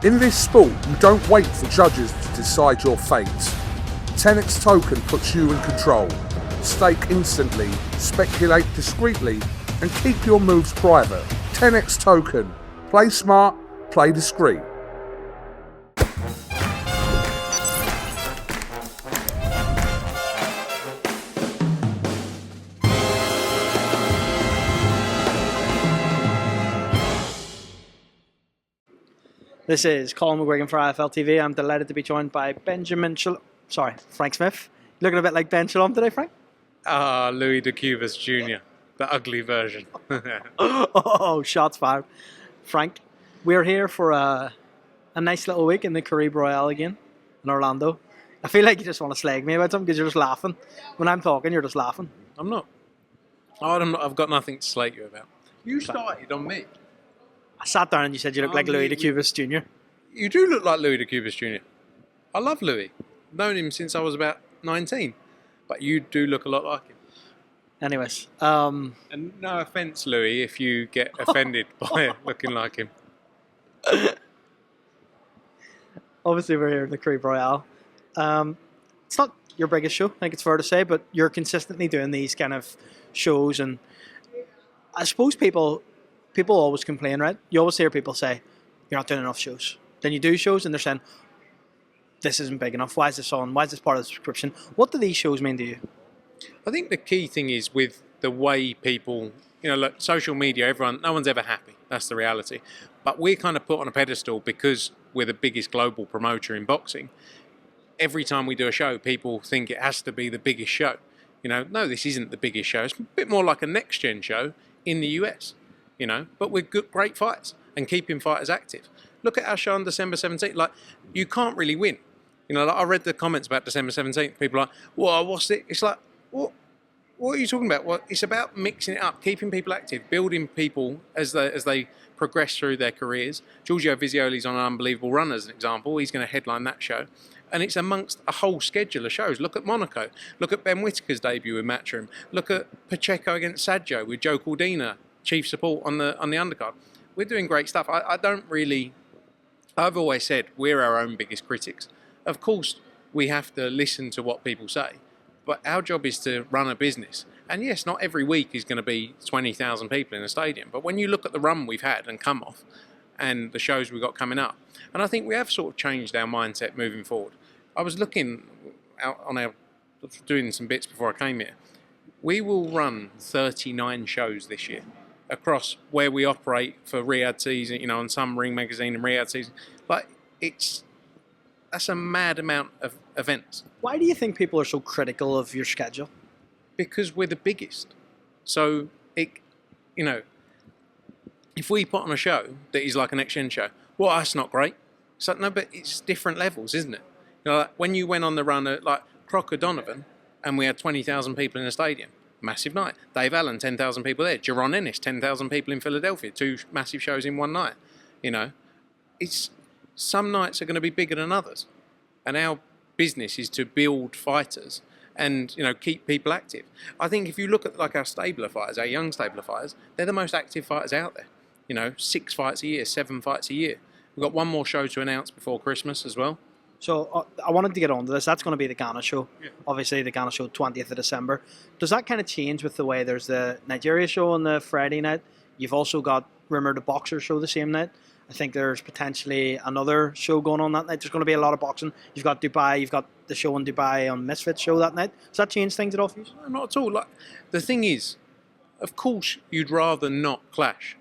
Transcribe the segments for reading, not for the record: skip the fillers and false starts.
In this sport, you don't wait for judges to decide your fate. TenexToken puts you in control. Stake instantly, speculate discreetly, and keep your moves private. TenexToken. Play smart, play discreet. This is Colin McGuigan for IFLTV. I'm delighted to be joined by Frank Smith. Looking a bit like Ben Shalom today, Frank? Louis de Cubas Jr., the ugly version. Oh, shots fired. Frank, we're here for a nice little week in the Caribe Royale again in Orlando. I feel like you just want to slag me about something because you're just laughing. When I'm talking, you're just laughing. I'm not. I've got nothing to slate you about. You started on me. I sat down and you said you look like Louis de Cubas Jr. You do look like Louis de Cubas Jr. I love Louis. I've known him since I was about 19. But you do look a lot like him. Anyways. And no offence, Louis, if you get offended by looking like him. Obviously, we're here in the Caribe Royale. It's not your biggest show, I think it's fair to say, but you're consistently doing these kind of shows. And I suppose people always complain, right? You always hear people say, you're not doing enough shows. Then you do shows and they're saying, this isn't big enough. Why is this on? Why is this part of the subscription? What do these shows mean to you? I think the key thing is with the way people, like social media, no one's ever happy. That's the reality. But we're kind of put on a pedestal because we're the biggest global promoter in boxing. Every time we do a show, people think it has to be the biggest show. No, this isn't the biggest show. It's a bit more like a next-gen show in the US, But we're great fights and keeping fighters active. Look at our show on December 17th. Like, you can't really win. I read the comments about December 17th. People are like, well, what's it? It's like, what are you talking about? Well, it's about mixing it up, keeping people active, building people as they progress through their careers. Giorgio Visioli's on an unbelievable run, as an example. He's going to headline that show. And it's amongst a whole schedule of shows. Look at Monaco. Look at Ben Whittaker's debut with Matchroom. Look at Pacheco against Saggio with Joe Cordina, chief support on the undercard. We're doing great stuff. I've always said we're our own biggest critics. Of course, we have to listen to what people say, but our job is to run a business. And yes, not every week is going to be 20,000 people in a stadium, but when you look at the run we've had and come off, and the shows we've got coming up, and I think we have sort of changed our mindset moving forward. I was looking out on doing some bits before I came here. We will run 39 shows this year across where we operate for Riyadh season, on some Ring Magazine and Riyadh season. That's a mad amount of events. Why do you think people are so critical of your schedule? Because we're the biggest. So, if we put on a show that is like an next-gen show, well, that's not great. So, no, but it's different levels, isn't it? Like when you went on the run at Croc O'Donovan and we had 20,000 people in the stadium, massive night. Dave Allen, 10,000 people there. Jaron Ennis, 10,000 people in Philadelphia. 2 massive shows in one night. Some nights are going to be bigger than others. And our business is to build fighters and, keep people active. I think if you look at our stabler fighters, our young stabler fighters, they're the most active fighters out there. 6 fights a year, 7 fights a year. We've got one more show to announce before Christmas as well. So I wanted to get on to this. That's going to be the Ghana show. Yeah. Obviously, the Ghana show, 20th of December. Does that kind of change with the way there's the Nigeria show on the Friday night? You've also got, rumoured, the Boxer show the same night. I think there's potentially another show going on that night. There's going to be a lot of boxing. You've got Dubai. You've got the show in Dubai on Misfits show that night. Does that change things at all for you? No, not at all. The thing is, of course, you'd rather not clash.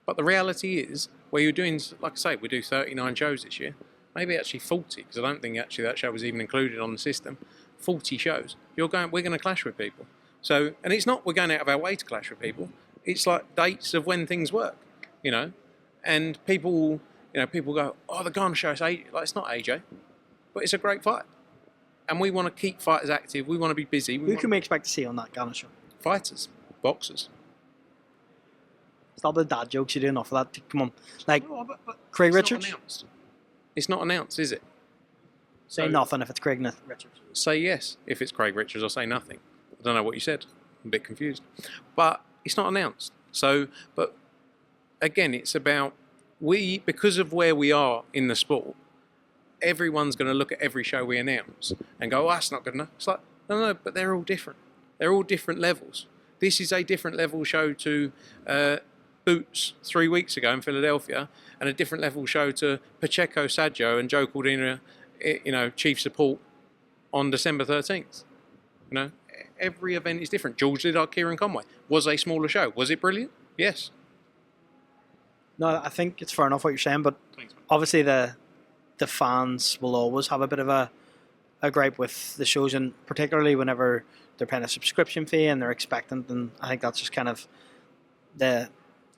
But the reality is, where you're doing, like I say, we do 39 shows this year. Maybe actually 40, because I don't think actually that show was even included on the system. 40 shows. We're going to clash with people. So, and it's not we're going out of our way to clash with people. It's like dates of when things work, And people go, oh, the Ghana show is AJ. It's not AJ, but it's a great fight. And we want to keep fighters active. We want to be busy. Who can we expect to see on that Ghana show? Fighters, boxers. Stop the dad jokes. You do enough of that. Come on, but Craig Richards. It's not announced, is it? Say nothing if it's Craig Richards. Say yes if it's Craig Richards, or say nothing. I don't know what you said. I'm a bit confused. But it's not announced. So, but again, it's about because of where we are in the sport, everyone's going to look at every show we announce and go, oh, that's not good enough. It's like, no, but they're all different. They're all different levels. This is a different level show to Boots 3 weeks ago in Philadelphia, and a different level show to Pacheco, Saggio, and Joe Cordina, chief support on December 13th. Every event is different. George Lidard, Kieran Conway was a smaller show. Was it brilliant? Yes. No, I think it's fair enough what you're saying, but Thanks, obviously the fans will always have a bit of a gripe with the shows, and particularly whenever they're paying a subscription fee and they're expectant, and I think that's just kind of the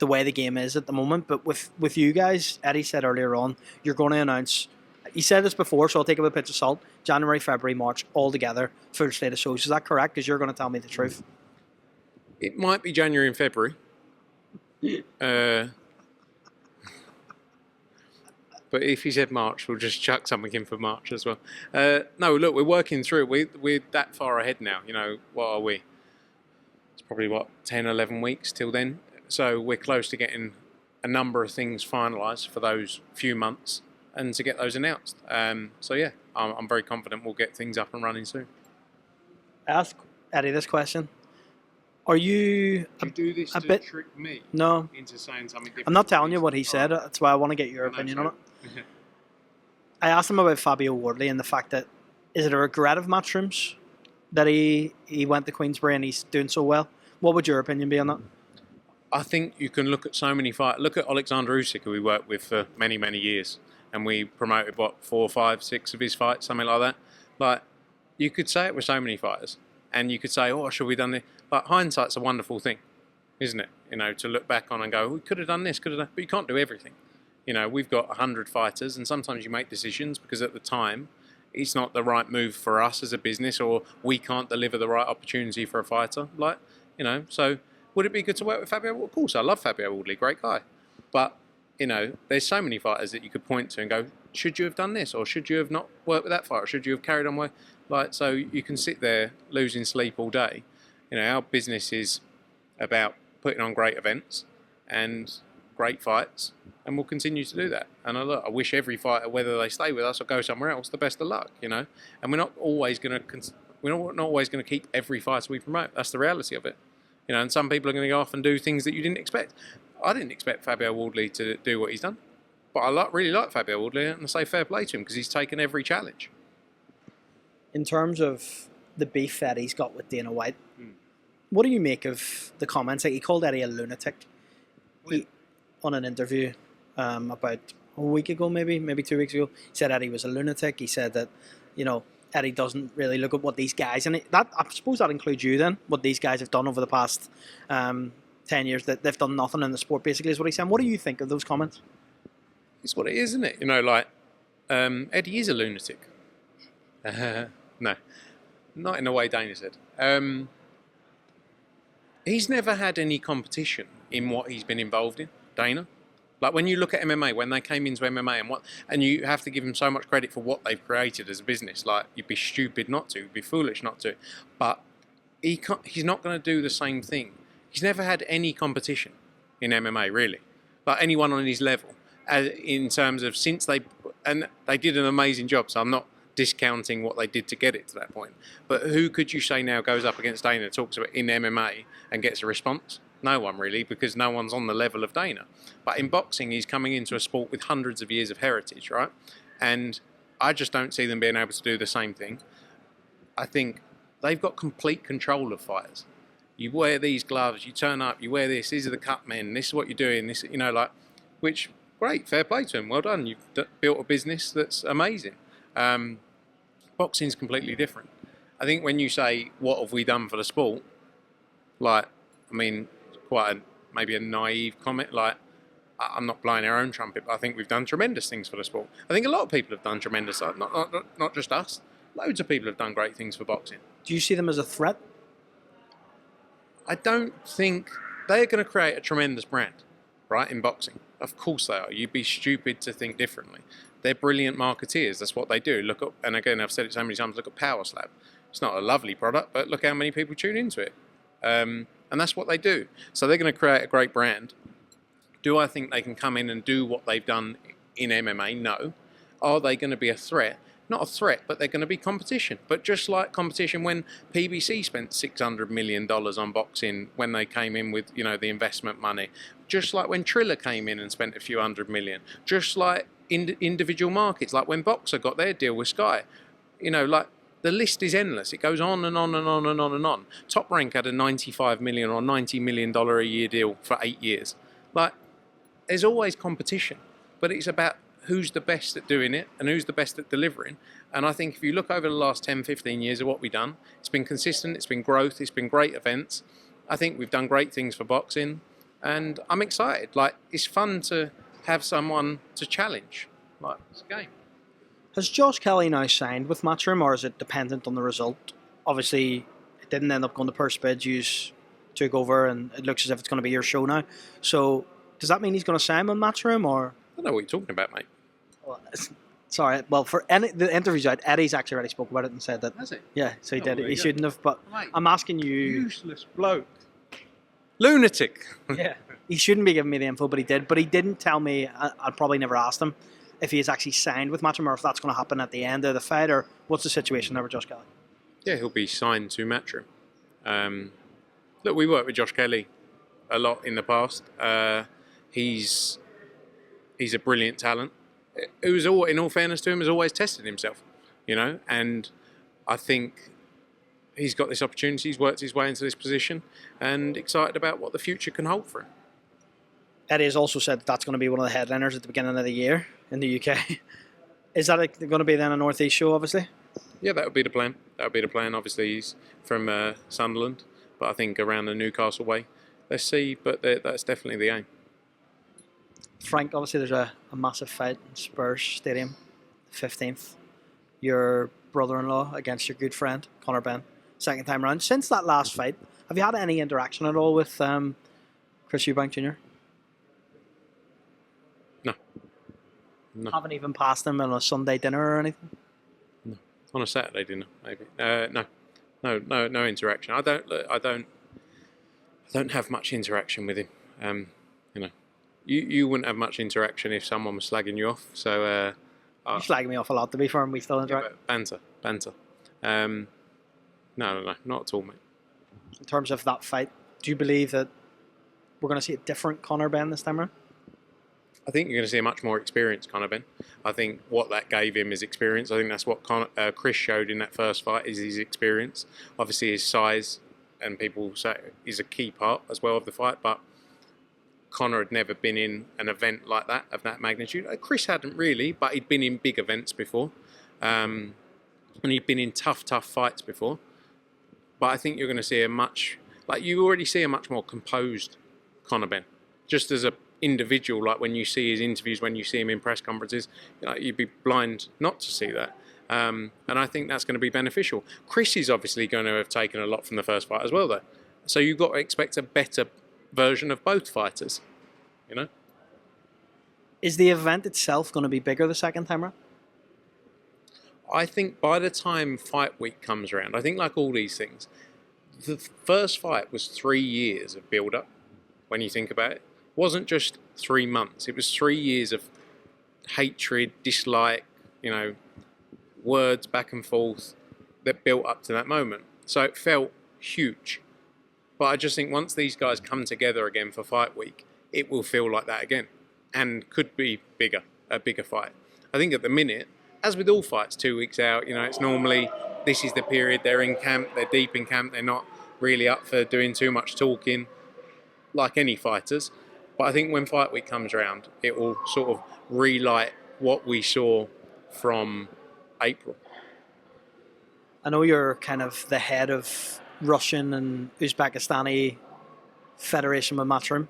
way the game is at the moment. But with you guys, Eddie said earlier on, you're going to announce, he said this before, so I'll take it with a pinch of salt, January, February, March, all together, full slate of shows. Is that correct? Because you're going to tell me the truth. It might be January and February. But if he said March, we'll just chuck something in for March as well. No, look, we're working through it. We're that far ahead now. What are we? It's probably, 10, 11 weeks till then. So we're close to getting a number of things finalised for those few months and to get those announced. So yeah, I'm very confident we'll get things up and running soon. Ask Eddie this question. Are you do this a bit trick me No. into saying something different? I'm not telling you what he said. That's why I want to get your opinion on it. I asked him about Fabio Wardley and the fact that, is it a regret of Matchrooms that he went to Queensbury and he's doing so well? What would your opinion be on that? I think you can look at so many fights. Look at Alexander Usyk, who we worked with for many, many years, and we promoted 4, 5, 6 of his fights, something like that. Like, you could say it with so many fighters, and you could say, "Oh, should we done this?" But hindsight's a wonderful thing, isn't it? To look back on and go, "We could have done this, could have done," but you can't do everything. We've got 100 fighters, and sometimes you make decisions because at the time it's not the right move for us as a business, or we can't deliver the right opportunity for a fighter. So would it be good to work with Fabio? Well, of course, I love Fabio Wardley, great guy. But, there's so many fighters that you could point to and go, should you have done this? Or should you have not worked with that fighter? Should you have carried on with... So you can sit there losing sleep all day. Our business is about putting on great events and great fights, and we'll continue to do that. And I wish every fighter, whether they stay with us or go somewhere else, the best of luck, And we're not always going to keep every fighter we promote. That's the reality of it. And some people are going to go off and do things that you didn't expect. I didn't expect Fabio Wardley to do what he's done, but I really like Fabio Wardley, and I say fair play to him because he's taken every challenge. In terms of the beef that he's got with Dana White, what do you make of the comments? Like, he called Eddie a lunatic on an interview about a week ago, maybe 2 weeks ago. He said Eddie was a lunatic. He said that, Eddie doesn't really look at what these guys, and that, I suppose that includes you then, what these guys have done over the past 10 years, that they've done nothing in the sport, basically, is what he's saying. What do you think of those comments? It's what it is, isn't it? Eddie is a lunatic. No, not in the way Dana said. He's never had any competition in what he's been involved in, Dana. Like, when you look at MMA, when they came into MMA, and you have to give them so much credit for what they've created as a business. Like, you'd be stupid not to, you'd be foolish not to. But he's not going to do the same thing. He's never had any competition in MMA, really. Like, anyone on his level. In terms of and they did an amazing job, so I'm not discounting what they did to get it to that point. But who could you say now goes up against Dana, talks about in MMA, and gets a response? No one really, because no one's on the level of Dana. But in boxing, he's coming into a sport with hundreds of years of heritage, right? And I just don't see them being able to do the same thing. I think they've got complete control of fighters. You wear these gloves, you turn up, you wear this, these are the cut men, this is what you're doing, this, which, great, fair play to him, well done. You've built a business that's amazing. Boxing's completely different. I think when you say, what have we done for the sport? Maybe a naive comment. I'm not blowing our own trumpet, but I think we've done tremendous things for the sport. I think a lot of people have done tremendous, not just us. Loads of people have done great things for boxing. Do you see them as a threat? I don't think they're going to create a tremendous brand, right, in boxing. Of course they are. You'd be stupid to think differently. They're brilliant marketeers. That's what they do. Look up, and again, I've said it so many times, look at Power Slab. It's not a lovely product, but look how many people tune into it. And that's what they do. So they're going to create a great brand. Do I think they can come in and do what they've done in MMA? No. Are they going to be a threat? Not a threat, but they're going to be competition. But just like competition when PBC spent $600 million on boxing when they came in with, the investment money. Just like when Triller came in and spent a few hundred million. Just like individual markets, like when Boxer got their deal with Sky. Like the list is endless. It goes on and on and on and on and on. Top Rank had a $95 million or $90 million a year deal for 8 years. Like, there's always competition, but it's about who's the best at doing it and who's the best at delivering. And I think if you look over the last 10, 15 years of what we've done, it's been consistent, it's been growth, it's been great events. I think we've done great things for boxing, and I'm excited. Like, it's fun to have someone to challenge. Like, it's a game. Has Josh Kelly now signed with Matchroom, or is it dependent on the result? Obviously, it didn't end up going to purse bids. You took over, and it looks as if it's going to be your show now. So, does that mean he's going to sign with Matchroom, or? I don't know what you're talking about, mate. Well, sorry. Well, for the interviews out, Eddie's actually already spoke about it and said that. Has he? Yeah, so he did. Well, He shouldn't have. But mate, I'm asking you. Useless bloke. Lunatic. Yeah, he shouldn't be giving me the info, but he did. But he didn't tell me. I'd probably never asked him if he has actually signed with Matchroom, or if that's going to happen at the end of the fight, or what's the situation there with Josh Kelly? Yeah, he'll be signed to Matchroom. Look, we worked with Josh Kelly a lot in the past. He's a brilliant talent. Who's in all fairness to him, has always tested himself, and I think he's got this opportunity. He's worked his way into this position, and excited about what the future can hold for him. Eddie has also said that's going to be one of the headliners at the beginning of the year in the UK. Is that going to be then a Northeast show, obviously? Yeah, that would be the plan. That would be the plan. Obviously, he's from Sunderland, but I think around the Newcastle way. Let's see, but that's definitely the aim. Frank, obviously there's a massive fight in Spurs Stadium, 15th. Your brother-in-law against your good friend, Conor Benn, second time round. Since that last fight, have you had any interaction at all with Chris Eubank Jr.? No. Haven't even passed him on a Sunday dinner or anything? No. On a Saturday dinner, maybe. No interaction. I don't have much interaction with him. You wouldn't have much interaction if someone was slagging you off. So You're slagging me off a lot, to be fair, and we still interact. Yeah, banter. No, not at all, mate. In terms of that fight, do you believe that we're going to see a different Conor Benn this time around? I think you're going to see a much more experienced Conor Benn. I think what that gave him is experience. I think that's what Chris showed in that first fight is his experience. Obviously his size, and people say is a key part as well of the fight, but Conor had never been in an event like that, of that magnitude. Chris hadn't really, but he'd been in big events before. And he'd been in tough fights before. But I think you're going to see you already see a much more composed Conor Benn. Just as an individual, like when you see his interviews, when you see him in press conferences, you'd be blind not to see that. And I think that's going to be beneficial. Chris is obviously going to have taken a lot from the first fight as well, though. So you've got to expect a better version of both fighters, Is the event itself going to be bigger the second time around? I think by the time fight week comes around, I think like all these things, the first fight was 3 years of build-up, when you think about it. It wasn't just 3 months. It was 3 years of hatred, dislike, words back and forth that built up to that moment. So it felt huge. But I just think once these guys come together again for fight week, it will feel like that again and could be a bigger fight. I think at the minute, as with all fights 2 weeks out, it's normally this is the period they're in camp, they're deep in camp, they're not really up for doing too much talking like any fighters. But I think when fight week comes around, it will sort of relight what we saw from April. I know you're kind of the head of Russian and Uzbekistani Federation with Matchroom.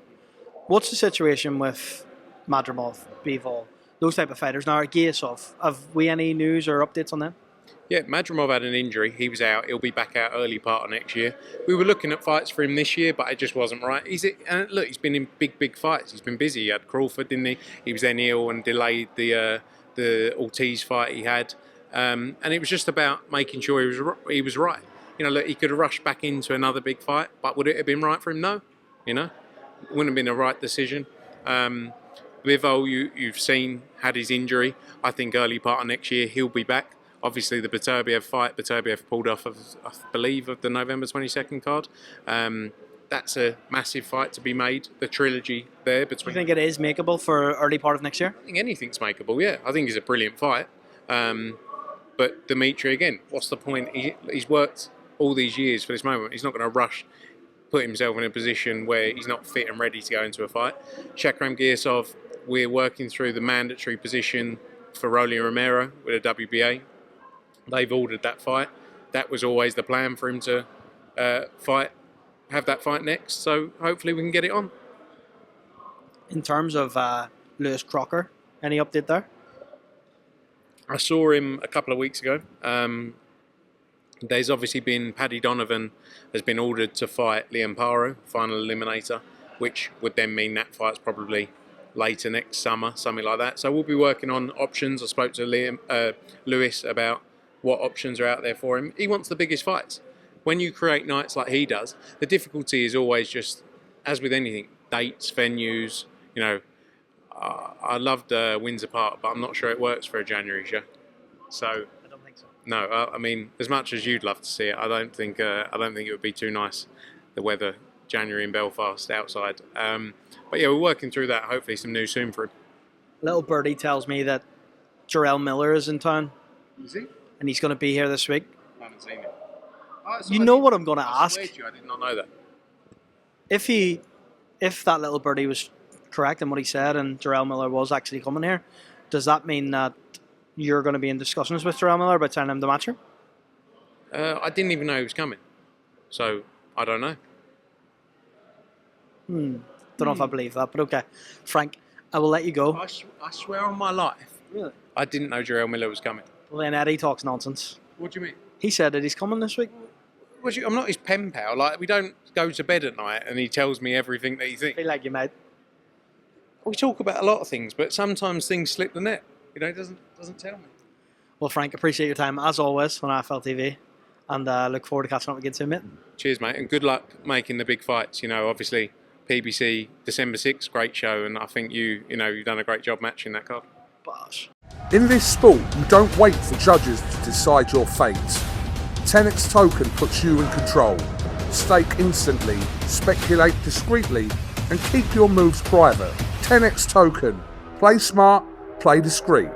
What's the situation with Madrimov, Bivol, those type of fighters? Now, Giasov, have we any news or updates on them? Yeah, Madrimov had an injury. He was out. He'll be back out early part of next year. We were looking at fights for him this year, but it just wasn't right. He's been in big fights. He's been busy. He had Crawford, didn't he? He was then ill and delayed the Ortiz fight he had. And it was just about making sure he was right. He could have rushed back into another big fight, but would it have been right for him? No. It wouldn't have been a right decision. Bivol, you've seen, had his injury. I think early part of next year he'll be back. Obviously, the Beterbiev fight, Beterbiev pulled off, I believe, of the November 22nd card. That's a massive fight to be made. The trilogy there between. Do you think it is makeable for early part of next year? I think anything's makeable. Yeah, I think it's a brilliant fight. But Dimitri, again, what's the point? He's worked all these years for this moment. He's not going to rush, put himself in a position where he's not fit and ready to go into a fight. Shakram Giasov, we're working through the mandatory position for Rolly Romero with a WBA. They've ordered that fight. That was always the plan for him to have that fight next. So hopefully we can get it on. In terms of Lewis Crocker, any update there? I saw him a couple of weeks ago. There's obviously been Paddy Donovan has been ordered to fight Liam Paro, final eliminator, which would then mean that fight's probably later next summer, something like that. So we'll be working on options. I spoke to Lewis about what options are out there for him. He wants the biggest fights. When you create nights like he does, the difficulty is always just, as with anything, dates, venues. You know, I loved Windsor Park, but I'm not sure it works for a January show. So I don't think so. no, I mean, as much as you'd love to see it, I don't think it would be too nice. The weather, January in Belfast outside. But yeah, we're working through that. Hopefully, some news soon for him. Little birdie tells me that Jarrell Miller is in town. Is he? And he's going to be here this week. I haven't seen it. You know what I'm going to I ask? swear to you, I did not know that. If that little birdie was correct in what he said and Jarrell Miller was actually coming here, does that mean that you're going to be in discussions with Jarrell Miller about telling him to match her? I didn't even know he was coming. So, I don't know. Don't know if I believe that, but okay. Frank, I will let you go. I swear on my life, Really? I didn't know Jarrell Miller was coming. Well, then Eddie talks nonsense. What do you mean? He said that he's coming this week. I'm not his pen pal. Like, we don't go to bed at night and he tells me everything that he I thinks. feel like you might. We talk about a lot of things, but sometimes things slip the net. You know, he doesn't tell me. Well, Frank, appreciate your time as always on IFLTV, and look forward to catching up again soon, mate. Cheers, mate, and good luck making the big fights. You know, obviously PBC December 6th, great show, and I think you've done a great job matching that card. Bosh. In this sport, you don't wait for judges to decide your fate. TenexToken puts you in control. Stake instantly, speculate discreetly, and keep your moves private. TenexToken. Play smart, play discreet.